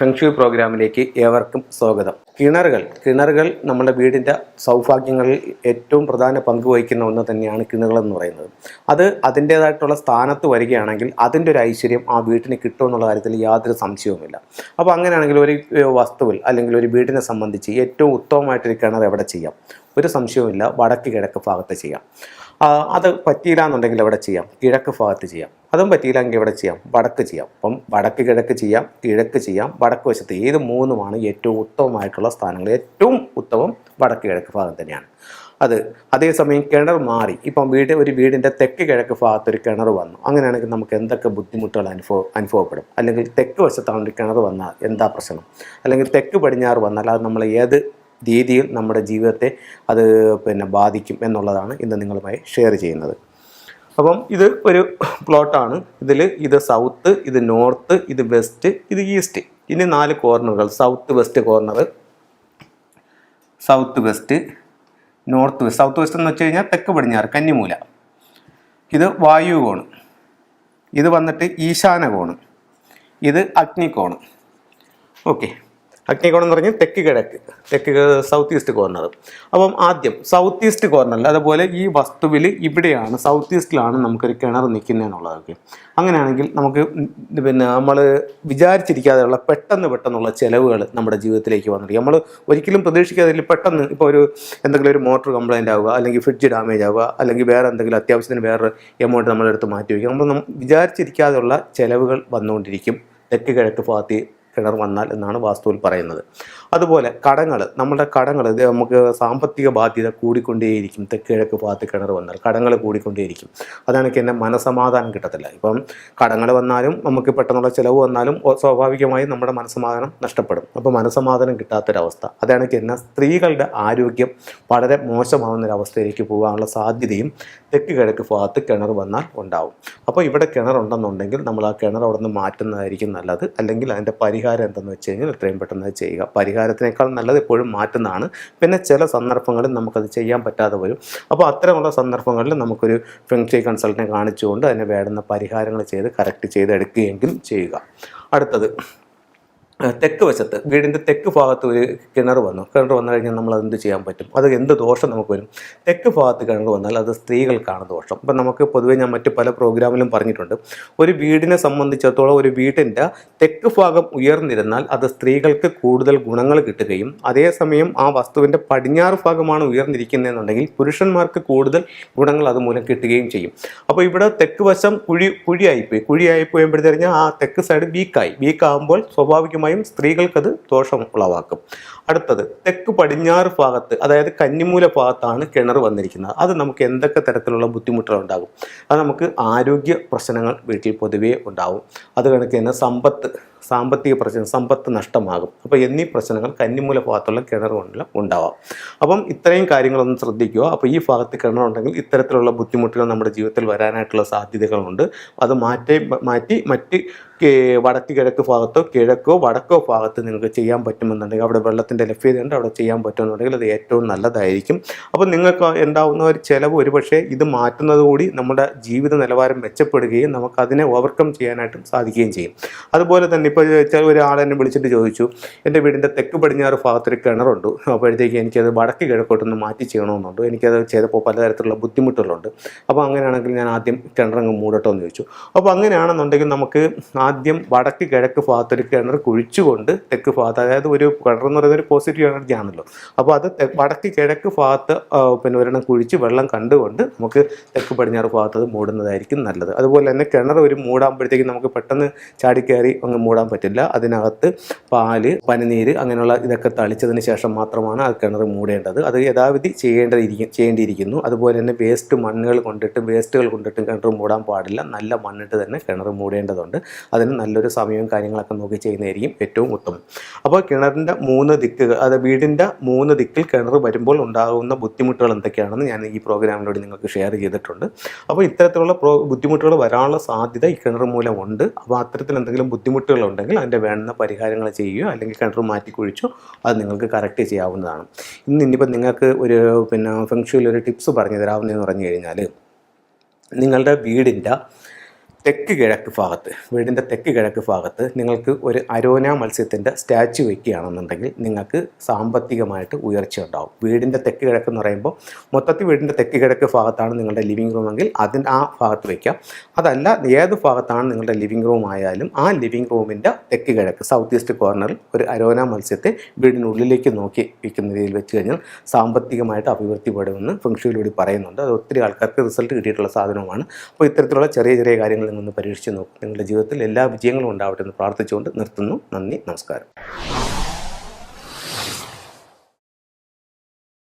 Feng shui പ്രോഗ്രാമിലേക്ക് ഏവർക്കും സ്വാഗതം. കിണറുകൾ നമ്മുടെ വീടിൻ്റെ സൗഭാഗ്യങ്ങളിൽ ഏറ്റവും പ്രധാന പങ്ക് വഹിക്കുന്ന ഒന്ന് തന്നെയാണ് കിണറുകളെന്ന് പറയുന്നത്. അത് അതിൻ്റേതായിട്ടുള്ള സ്ഥാനത്ത് വരികയാണെങ്കിൽ അതിൻ്റെ ഒരു ഐശ്വര്യം ആ വീട്ടിന് കിട്ടുമെന്നുള്ള കാര്യത്തിൽ യാതൊരു സംശയവുമില്ല. അപ്പോൾ അങ്ങനെയാണെങ്കിൽ ഒരു വസ്തുവിൽ അല്ലെങ്കിൽ ഒരു വീടിനെ സംബന്ധിച്ച് ഏറ്റവും ഉത്തമമായിട്ടൊരു കിണർ എവിടെ ചെയ്യാം? ഒരു സംശയവുമില്ല, വടക്ക് കിഴക്ക് ഭാഗത്ത് ചെയ്യാം. അത് പറ്റിയില്ല എന്നുണ്ടെങ്കിൽ എവിടെ ചെയ്യാം? കിഴക്ക് ഭാഗത്ത് ചെയ്യാം. അതും പറ്റിയില്ലെങ്കിൽ എവിടെ ചെയ്യാം? വടക്ക് ചെയ്യാം. അപ്പം വടക്ക് കിഴക്ക് ചെയ്യാം, കിഴക്ക് ചെയ്യാം, വടക്ക് വശത്ത് ഏത് മൂന്നുമാണ് ഏറ്റവും ഉത്തമമായിട്ടുള്ള സ്ഥാനങ്ങൾ. ഏറ്റവും ഉത്തമം വടക്ക് കിഴക്ക് ഭാഗം തന്നെയാണ്. അതേസമയം കിണർ മാറി ഇപ്പം ഒരു വീടിൻ്റെ തെക്ക് കിഴക്ക് ഭാഗത്തൊരു കിണർ വന്നു. അങ്ങനെയാണെങ്കിൽ നമുക്ക് എന്തൊക്കെ ബുദ്ധിമുട്ടുകൾ അനുഭവപ്പെടും? അല്ലെങ്കിൽ തെക്ക് വശത്താണ് ഒരു കിണർ വന്നാൽ എന്താ പ്രശ്നം? അല്ലെങ്കിൽ തെക്ക് പടിഞ്ഞാറ് വന്നാൽ അത് നമ്മൾ ഏത് രീതിയിൽ നമ്മുടെ ജീവിതത്തെ അത് ബാധിക്കും എന്നുള്ളതാണ് ഇന്ന് നിങ്ങളുമായി ഷെയർ ചെയ്യുന്നത്. അപ്പം ഇത് ഒരു പ്ലോട്ടാണ്. ഇത് സൗത്ത്, ഇത് നോർത്ത്, ഇത് വെസ്റ്റ്, ഇത് ഈസ്റ്റ്. ഇനി 4 കോർണറുകൾ. South west corner, south west, north west. South west എന്ന് വെച്ച് കഴിഞ്ഞാൽ തെക്ക് പടിഞ്ഞാറ് കന്നിമൂല. ഇത് വായു കോണ്. ഇത് വന്നിട്ട് ഈശാന കോണ്. ഇത് അഗ്നികോണ്. ഓക്കെ, അഗ്നികോണം എന്ന് പറഞ്ഞാൽ തെക്ക് സൗത്ത് ഈസ്റ്റ് കോർണർ. അപ്പം ആദ്യം സൗത്ത് ഈസ്റ്റ് കോർണറിൽ, അതുപോലെ ഈ വസ്തുവിൽ ഇവിടെയാണ് സൗത്ത് ഈസ്റ്റിലാണ് നമുക്കൊരു കിണർ നിൽക്കുന്നതെന്നുള്ളതൊക്കെ. അങ്ങനെയാണെങ്കിൽ നമുക്ക് നമ്മൾ വിചാരിച്ചിരിക്കാതെയുള്ള പെട്ടെന്നുള്ള ചിലവുകൾ നമ്മുടെ ജീവിതത്തിലേക്ക് വന്നിരിക്കും. നമ്മൾ ഒരിക്കലും പ്രതീക്ഷിക്കാതെ പെട്ടെന്ന് ഇപ്പോൾ എന്തെങ്കിലും ഒരു മോട്ടോർ കംപ്ലൈൻ്റ് ആവുക, അല്ലെങ്കിൽ ഫ്രിഡ്ജ് ഡാമേജ് ആവുക, അല്ലെങ്കിൽ വേറെ എന്തെങ്കിലും അത്യാവശ്യത്തിന് വേറെ എമൗണ്ട് നമ്മളെടുത്ത് മാറ്റി വയ്ക്കുക. നമ്മൾ വിചാരിച്ചിരിക്കാതെയുള്ള ചിലവുകൾ വന്നുകൊണ്ടിരിക്കും തെക്ക് കിഴക്ക് ഭാഗത്ത് കിണർ വന്നാൽ എന്നാണ് വാസ്തുവിൽ പറയുന്നത്. അതുപോലെ നമ്മുടെ കടങ്ങൾ നമുക്ക് സാമ്പത്തിക ബാധ്യത കൂടിക്കൊണ്ടേയിരിക്കും. തെക്ക് കിഴക്ക് ഭാഗത്ത് കിണർ വന്നാൽ കടങ്ങൾ കൂടിക്കൊണ്ടേയിരിക്കും. അതാണെങ്കിൽ എന്നെ മനസ്സമാധാനം കിട്ടത്തില്ല. ഇപ്പം കടങ്ങൾ വന്നാലും നമുക്ക് പെട്ടെന്നുള്ള ചിലവ് വന്നാലും സ്വാഭാവികമായും നമ്മുടെ മനസ്സമാധാനം നഷ്ടപ്പെടും. അപ്പോൾ മനസ്സമാധാനം കിട്ടാത്തൊരവസ്ഥ. അതാണെങ്കിൽ എന്നെ സ്ത്രീകളുടെ ആരോഗ്യം വളരെ മോശമാവുന്നൊരവസ്ഥയിലേക്ക് പോകാനുള്ള സാധ്യതയും തെക്ക് കിഴക്ക് ഭാഗത്ത് കിണർ വന്നാൽ ഉണ്ടാവും. അപ്പോൾ ഇവിടെ കിണറുണ്ടെന്നുണ്ടെങ്കിൽ നമ്മൾ ആ കിണർ അവിടെ നിന്ന് മാറ്റുന്നതായിരിക്കും നല്ലത്. അല്ലെങ്കിൽ അതിൻ്റെ പരിഹാരം എന്തെന്ന് വെച്ച് കഴിഞ്ഞാൽ എത്രയും പെട്ടെന്ന് ചെയ്യുക. പരിഹാരത്തിനേക്കാൾ നല്ലത് എപ്പോഴും മാറ്റുന്നതാണ്. പിന്നെ ചില സന്ദർഭങ്ങളിൽ നമുക്കത് ചെയ്യാൻ പറ്റാതെ വരും. അപ്പോൾ അത്തരമുള്ള സന്ദർഭങ്ങളിൽ നമുക്കൊരു ഫെങ്ഷി കൺസൾട്ടനെ കാണിച്ചുകൊണ്ട് അതിന് വേണ്ടുന്ന പരിഹാരങ്ങൾ ചെയ്ത് കറക്റ്റ് ചെയ്തെടുക്കുകയെങ്കിലും ചെയ്യുക. അടുത്തത് തെക്ക് വശത്ത്, വീടിൻ്റെ തെക്ക് ഭാഗത്ത് ഒരു കിണർ വന്നു കഴിഞ്ഞാൽ നമ്മൾ അതെന്ത് ചെയ്യാൻ പറ്റും? അത് എന്ത് ദോഷം നമുക്ക് വരും? തെക്ക് ഭാഗത്ത് കിണർ വന്നാൽ അത് സ്ത്രീകൾക്കാണ് ദോഷം. ഇപ്പം നമുക്ക് പൊതുവേ ഞാൻ മറ്റ് പല പ്രോഗ്രാമിലും പറഞ്ഞിട്ടുണ്ട്, ഒരു വീടിനെ സംബന്ധിച്ചിടത്തോളം ഒരു വീടിൻ്റെ തെക്ക് ഭാഗം ഉയർന്നിരുന്നാൽ അത് സ്ത്രീകൾക്ക് കൂടുതൽ ഗുണങ്ങൾ കിട്ടുകയും അതേസമയം ആ വസ്തുവിൻ്റെ പടിഞ്ഞാറ് ഭാഗമാണ് ഉയർന്നിരിക്കുന്നതെന്നുണ്ടെങ്കിൽ പുരുഷന്മാർക്ക് കൂടുതൽ ഗുണങ്ങൾ അതുമൂലം കിട്ടുകയും ചെയ്യും. അപ്പോൾ ഇവിടെ തെക്ക് വശം കുഴിയായി പോയപ്പോഴത്തേക്ക് ആ തെക്ക് സൈഡ് വീക്കാകുമ്പോൾ സ്വാഭാവികമായി സ്ത്രീകൾക്കത് ദോഷം ഉളവാക്കും. അടുത്തത് തെക്ക് പടിഞ്ഞാറ് ഭാഗത്ത്, അതായത് കന്നിമൂല ഭാഗത്താണ് കിണർ വന്നിരിക്കുന്നത്. അത് നമുക്ക് എന്തൊക്കെ തരത്തിലുള്ള ബുദ്ധിമുട്ടുകൾ ഉണ്ടാകും? അത് നമുക്ക് ആരോഗ്യ പ്രശ്നങ്ങൾ വീട്ടിൽ പൊതുവേ ഉണ്ടാവും. അത് കണക്ക് തന്നെ സാമ്പത്തിക പ്രശ്നം, സമ്പത്ത് നഷ്ടമാകും. അപ്പോൾ എന്നീ പ്രശ്നങ്ങൾ കന്നിമൂല ഭാഗത്തുള്ള കിണർ കൊണ്ടുള്ള ഉണ്ടാവാം. അപ്പം ഇത്രയും കാര്യങ്ങളൊന്ന് ശ്രദ്ധിക്കുക. അപ്പോൾ ഈ ഭാഗത്ത് കിണറുണ്ടെങ്കിൽ ഇത്തരത്തിലുള്ള ബുദ്ധിമുട്ടുകൾ നമ്മുടെ ജീവിതത്തിൽ വരാനായിട്ടുള്ള സാധ്യതകളുണ്ട്. അത് മാറ്റി മറ്റ് വടക്ക് കിഴക്ക് ഭാഗത്തോ കിഴക്കോ വടക്കോ ഭാഗത്ത് നിങ്ങൾക്ക് ചെയ്യാൻ പറ്റുമെന്നുണ്ടെങ്കിൽ, അവിടെ വെള്ളത്തിൻ്റെ ലഭ്യതയുണ്ട്, അവിടെ ചെയ്യാൻ പറ്റുമെന്നുണ്ടെങ്കിൽ അത് ഏറ്റവും നല്ലതായിരിക്കും. അപ്പോൾ നിങ്ങൾക്ക് ഉണ്ടാവുന്ന ഒരു ചിലവ് ഒരുപക്ഷെ ഇത് മാറ്റുന്നത് കൂടി നമ്മുടെ ജീവിത നിലവാരം മെച്ചപ്പെടുകയും നമുക്കതിനെ ഓവർകം ചെയ്യാനായിട്ടും സാധിക്കുകയും ചെയ്യും. അതുപോലെ തന്നെ ഇപ്പോൾ ഒരാളെന്നെ വിളിച്ചിട്ട് ചോദിച്ചു, എൻ്റെ വീടിൻ്റെ തെക്ക് പടിഞ്ഞാറ് ഭാഗത്തൊരു കിണറുണ്ട്, അപ്പോഴത്തേക്ക് എനിക്കത് വടക്ക് കിഴക്കോട്ടൊന്ന് മാറ്റി ചെയ്യണമെന്നുണ്ട്, എനിക്കത് ചെയ്തപ്പോൾ പലതരത്തിലുള്ള ബുദ്ധിമുട്ടുകളുണ്ട്. അപ്പോൾ അങ്ങനെയാണെങ്കിൽ ഞാൻ ആദ്യം കിണറങ്ങ് മൂടട്ടോ എന്ന് ചോദിച്ചു. അപ്പോൾ അങ്ങനെയാണെന്നുണ്ടെങ്കിൽ നമുക്ക് ആദ്യം വടക്ക് കിഴക്ക് ഭാഗത്തൊരു കിണർ കുഴിച്ചുകൊണ്ട് തെക്ക് ഭാഗത്ത്, അതായത് ഒരു കിണർ എന്ന് പറയുന്നത് ഒരു പോസിറ്റീവ് എനർജി ആണല്ലോ, അപ്പോൾ അത് വടക്ക് കിഴക്ക് ഭാഗത്ത് ഒരെണ്ണം കുഴിച്ച് വെള്ളം കണ്ടുകൊണ്ട് നമുക്ക് തെക്ക് പടിഞ്ഞാറ് ഭാഗത്ത് അത് മൂടുന്നതായിരിക്കും നല്ലത്. അതുപോലെ തന്നെ കിണർ ഒരു മൂടാകുമ്പോഴത്തേക്കും നമുക്ക് പെട്ടെന്ന് ചാടിക്കയറി അങ്ങ് മൂടാൻ പറ്റില്ല. അതിനകത്ത് പാല്, പനിനീര് അങ്ങനെയുള്ള ഇതൊക്കെ തളിച്ചതിന് ശേഷം മാത്രമാണ് ആ കിണർ മൂടേണ്ടത്. അത് യഥാവിധി ചെയ്യേണ്ടിയിരിക്കുന്നു. അതുപോലെ തന്നെ വേസ്റ്റുകൾ കൊണ്ടിട്ടും കിണർ മൂടാൻ പാടില്ല. നല്ല മണ്ണിട്ട് തന്നെ കിണർ മൂടേണ്ടതുണ്ട്. അതിന് നല്ലൊരു സമയവും കാര്യങ്ങളൊക്കെ നോക്കി ചെയ്യുന്നതായിരിക്കും ഏറ്റവും ഉത്തമം. അപ്പോൾ കിണറിൻ്റെ 3 ദിക്കുകൾ, അത് വീടിൻ്റെ 3 ദിക്കിൽ കിണർ വരുമ്പോൾ ഉണ്ടാകുന്ന ബുദ്ധിമുട്ടുകൾ എന്തൊക്കെയാണെന്ന് ഞാൻ ഈ പ്രോഗ്രാമിലൂടെ നിങ്ങൾക്ക് ഷെയർ ചെയ്തിട്ടുണ്ട്. അപ്പോൾ ഇത്തരത്തിലുള്ള ബുദ്ധിമുട്ടുകൾ വരാനുള്ള സാധ്യത ഈ കിണർ മൂലം ഉണ്ട്. അപ്പോൾ അത്തരത്തിൽ എന്തെങ്കിലും ബുദ്ധിമുട്ടുകളുണ്ടെങ്കിൽ അതിൻ്റെ വേണ്ടുന്ന പരിഹാരങ്ങൾ ചെയ്യുകയോ അല്ലെങ്കിൽ കിണർ മാറ്റി കുഴിച്ചോ അത് നിങ്ങൾക്ക് കറക്റ്റ് ചെയ്യാവുന്നതാണ്. ഇനിയിപ്പോൾ നിങ്ങൾക്ക് ഒരു ഫെങ്ഷുയിൽ ഒരു ടിപ്സ് പറഞ്ഞു തരാവുന്നതെന്ന് പറഞ്ഞു കഴിഞ്ഞാൽ, നിങ്ങളുടെ വീടിൻ്റെ തെക്ക് കിഴക്ക് ഭാഗത്ത്, വീടിൻ്റെ തെക്ക് കിഴക്ക് ഭാഗത്ത് നിങ്ങൾക്ക് ഒരു അരോന മത്സ്യത്തിൻ്റെ സ്റ്റാച്ചു വയ്ക്കുകയാണെന്നുണ്ടെങ്കിൽ നിങ്ങൾക്ക് സാമ്പത്തികമായിട്ട് ഉയർച്ച ഉണ്ടാവും. വീടിൻ്റെ തെക്ക് കിഴക്ക് എന്ന് പറയുമ്പോൾ മൊത്തത്തിൽ വീടിൻ്റെ തെക്ക് കിഴക്ക് ഭാഗത്താണ് നിങ്ങളുടെ ലിവിങ് റൂമെങ്കിൽ ആ ഭാഗത്ത് വയ്ക്കാം. അതല്ല, ഏത് ഭാഗത്താണ് നിങ്ങളുടെ ലിവിങ് റൂം ആയാലും ആ ലിവിങ് റൂമിൻ്റെ തെക്ക് കിഴക്ക് സൗത്ത് ഈസ്റ്റ് കോർണറിൽ ഒരു അരോന മത്സ്യത്തെ വീടിനുള്ളിലേക്ക് നോക്കി വയ്ക്കുന്ന രീതിയിൽ വെച്ച് കഴിഞ്ഞാൽ സാമ്പത്തികമായിട്ട് അഭിവൃദ്ധിപ്പെടുമെന്ന് ഫെങ്ഷുയിലൂടെ പറയുന്നുണ്ട്. അത് ഒത്തിരി ആൾക്കാർക്ക് റിസൾട്ട് കിട്ടിയിട്ടുള്ള സാധനമാണ്. അപ്പോൾ ഇത്തരത്തിലുള്ള ചെറിയ ചെറിയ കാര്യങ്ങളിൽ നിന്ന് പരീക്ഷിച്ച് നോക്കും. നിങ്ങളുടെ ജീവിതത്തിൽ എല്ലാ വിജയങ്ങളും ഉണ്ടാവട്ടെ എന്ന് പ്രാർത്ഥിച്ചുകൊണ്ട് നിർത്തുന്നു. നന്ദി, നമസ്കാരം.